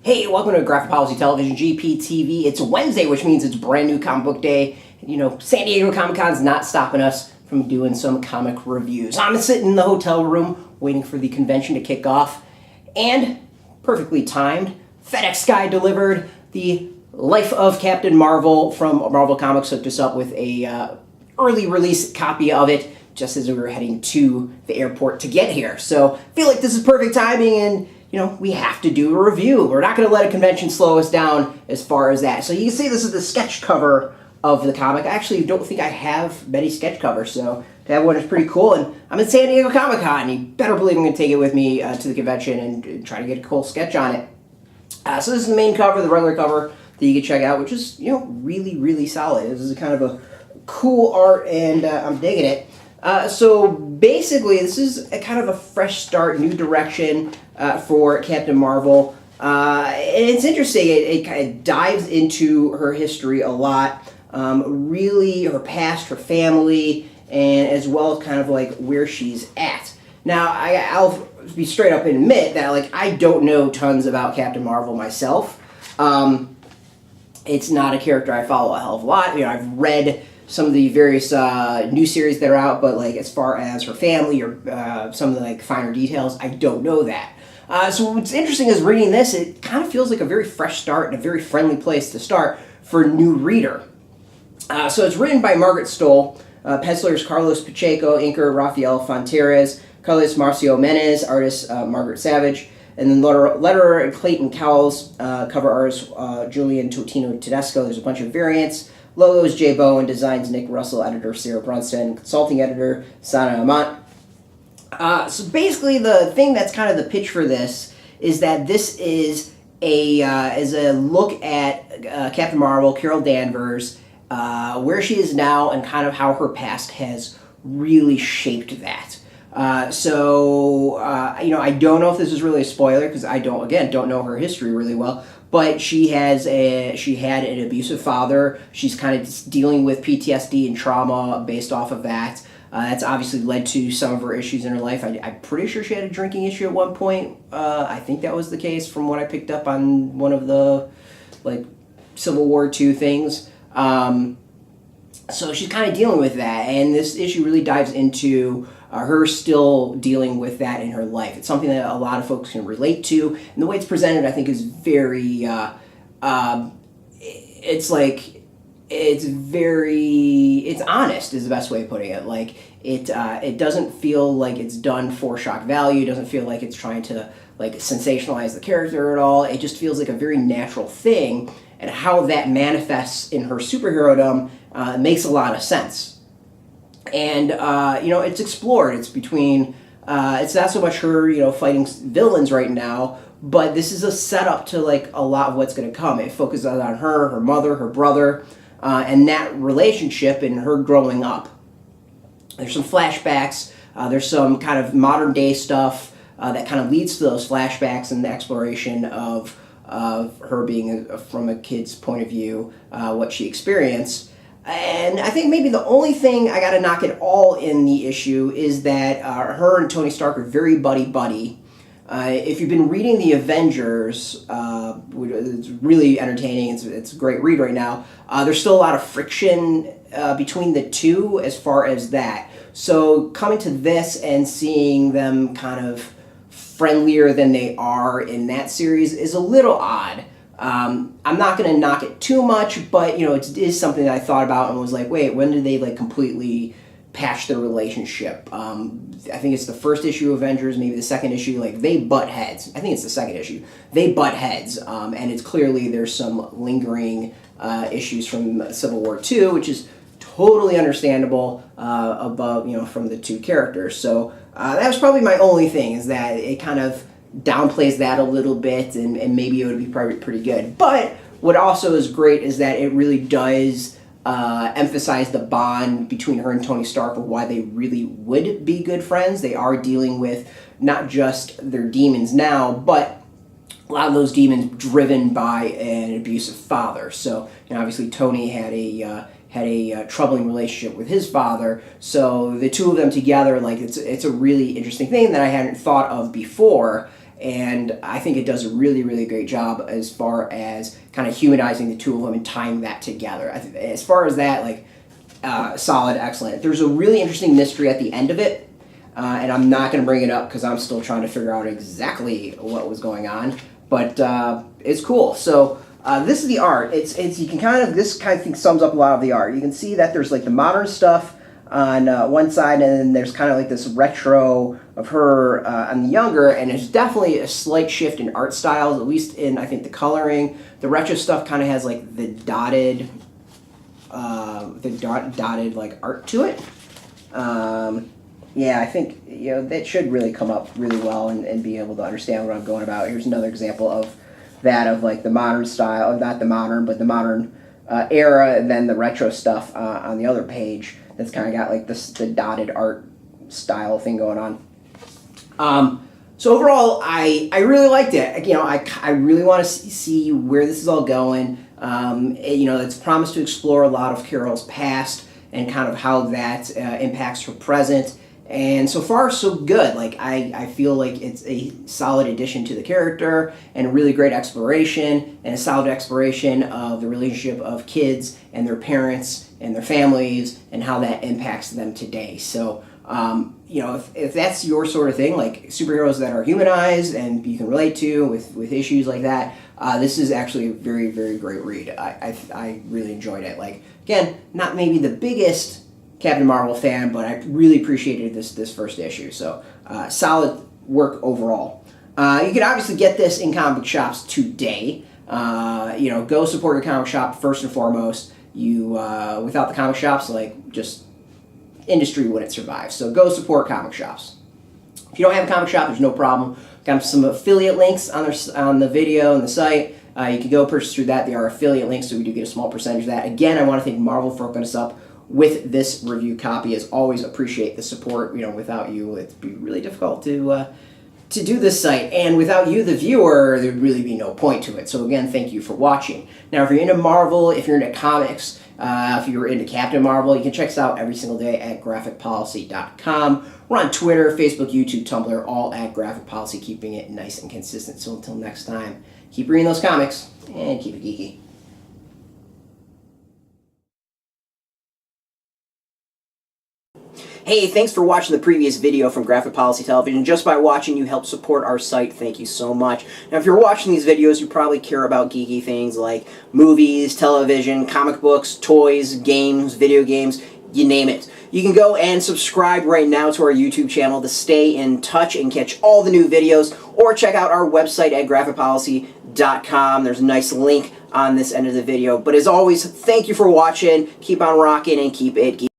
Hey, welcome to Graphic Policy Television, GPTV. It's Wednesday, which means it's brand new comic book day. You know, San Diego Comic-Con's not stopping us from doing some comic reviews. I'm sitting in the hotel room waiting for the convention to kick off, and perfectly timed, FedEx guy delivered the Life of Captain Marvel from Marvel Comics. Hooked us up with a early release copy of it just as we were heading to the airport to get here. So I feel like this is perfect timing, and you know, we have to do a review. We're not going to let a convention slow us down as far as that. So you can see this is the sketch cover of the comic. I actually don't think I have many sketch covers, so that one is pretty cool. And I'm in San Diego Comic-Con, and you better believe I'm going to take it with me to the convention and try to get a cool sketch on it. So this is the main cover, the regular cover that you can check out, which is, you know, really, really solid. This is kind of a cool art, and I'm digging it. So basically, this is a kind of a fresh start, new direction for Captain Marvel. And it's interesting. It kind of dives into her history a lot, really her past, her family, and as well as kind of like where she's at. Now, I'll be straight up and admit that like I don't know tons about Captain Marvel myself. It's not a character I follow a hell of a lot. You know, I've read some of the various new series that are out, but like as far as her family or some of the like finer details, I don't know that. So what's interesting is reading this, it kind of feels like a very fresh start and a very friendly place to start for a new reader. So it's written by Margaret Stohl, pencilers Carlos Pacheco, inker Rafael Fonteriz, colorist Marcio Menyz, artist Margaret Sauvage, and then letterer Clayton Cowles, cover artist Julian, Totino, Tedesco. There's a bunch of variants. Logos, J. Bowen, designs Nick Russell, editor Sarah Brunstad, consulting editor Sana Amanat. So basically, the thing that's kind of the pitch for this is that this is a look at Captain Marvel, Carol Danvers, where she is now, and kind of how her past has really shaped that. You know, I don't know if this is really a spoiler because I don't know her history really well. But she had an abusive father. She's kind of dealing with PTSD and trauma based off of that. That's obviously led to some of her issues in her life. I'm pretty sure she had a drinking issue at one point. I think that was the case from what I picked up on one of the like Civil War II things. So she's kind of dealing with that, and this issue really dives into her still dealing with that in her life. It's something that a lot of folks can relate to, and the way it's presented, I think, is very, it's honest is the best way of putting it. Like, it doesn't feel like it's done for shock value. It doesn't feel like it's trying to, like, sensationalize the character at all. It just feels like a very natural thing, and how that manifests in her superhero-dom makes a lot of sense. And, you know, it's explored. It's between, it's not so much her, you know, fighting villains right now, but this is a setup to, like, a lot of what's going to come. It focuses on her, her mother, her brother, and that relationship and her growing up. There's some flashbacks. There's some kind of modern-day stuff that kind of leads to those flashbacks and the exploration of her being, from a kid's point of view, what she experienced. And I think maybe the only thing I got to knock it all in the issue is that her and Tony Stark are very buddy-buddy. If you've been reading the Avengers, it's really entertaining. It's a great read right now. There's still a lot of friction between the two as far as that. So coming to this and seeing them kind of friendlier than they are in that series is a little odd. I'm not going to knock it too much, but, you know, it is something that I thought about and was like, wait, when did they, like, completely patch their relationship? I think it's the first issue of Avengers, maybe the second issue, like, they butt heads. I think it's the second issue. They butt heads, and it's clearly there's some lingering issues from Civil War II, which is totally understandable above, you know, from the two characters. So that was probably my only thing, is that it kind of downplays that a little bit, and maybe it would be probably pretty good. But what also is great is that it really does emphasize the bond between her and Tony Stark, of why they really would be good friends. They are dealing with not just their demons now, but a lot of those demons driven by an abusive father. So, you know, obviously Tony had a troubling relationship with his father, so the two of them together, like, it's a really interesting thing that I hadn't thought of before. and I think it does a really, really great job as far as kind of humanizing the two of them and tying that together. As far as that, like, solid, excellent. There's a really interesting mystery at the end of it, and I'm not going to bring it up because I'm still trying to figure out exactly what was going on, but it's cool. So this is the art. You can kind of, this kind of thing sums up a lot of the art. You can see that there's like the modern stuff on one side, and then there's kind of like this retro of her on the younger, and there's definitely a slight shift in art styles, at least in, I think, the coloring. The retro stuff kind of has like the dotted like art to it. Yeah, I think, you know, that should really come up really well and be able to understand what I'm going about. Here's another example of that, of like the modern style, not the modern, but the modern era, and then the retro stuff on the other page. That's kind of got like the dotted art style thing going on. So overall, I really liked it. You know, I really want to see where this is all going. You know, it's promised to explore a lot of Carol's past and kind of how that impacts her present. And so far, so good. Like, I feel like it's a solid addition to the character and a really great exploration, and a solid exploration of the relationship of kids and their parents and their families and how that impacts them today. So, you know, if that's your sort of thing, like superheroes that are humanized and you can relate to with issues like that, this is actually a very, very great read. I really enjoyed it. Like, again, not maybe the biggest Captain Marvel fan, but I really appreciated this first issue. So solid work overall. You can obviously get this in comic book shops today. You know, go support your comic shop first and foremost. You without the comic shops, like, just industry wouldn't survive. So go support comic shops. If you don't have a comic shop, there's no problem. Got some affiliate links on the video and the site. You can go purchase through that. They are affiliate links, so we do get a small percentage of that. Again, I want to thank Marvel for hooking us up with this review copy. As always, appreciate the support. You know, without you, it'd be really difficult to do this site, and without you, the viewer, there'd really be no point to it. So again, thank you for watching. Now, if you're into Marvel, if you're into comics, if you're into Captain Marvel, you can check us out every single day at graphicpolicy.com. We're on Twitter, Facebook, YouTube, Tumblr, all at Graphic Policy, keeping it nice and consistent. So until next time, keep reading those comics and keep it geeky. Hey, thanks for watching the previous video from Graphic Policy Television. Just by watching, you help support our site. Thank you so much. Now, if you're watching these videos, you probably care about geeky things like movies, television, comic books, toys, games, video games, you name it. You can go and subscribe right now to our YouTube channel to stay in touch and catch all the new videos, or check out our website at graphicpolicy.com. There's a nice link on this end of the video. But as always, thank you for watching. Keep on rocking and keep it geeky.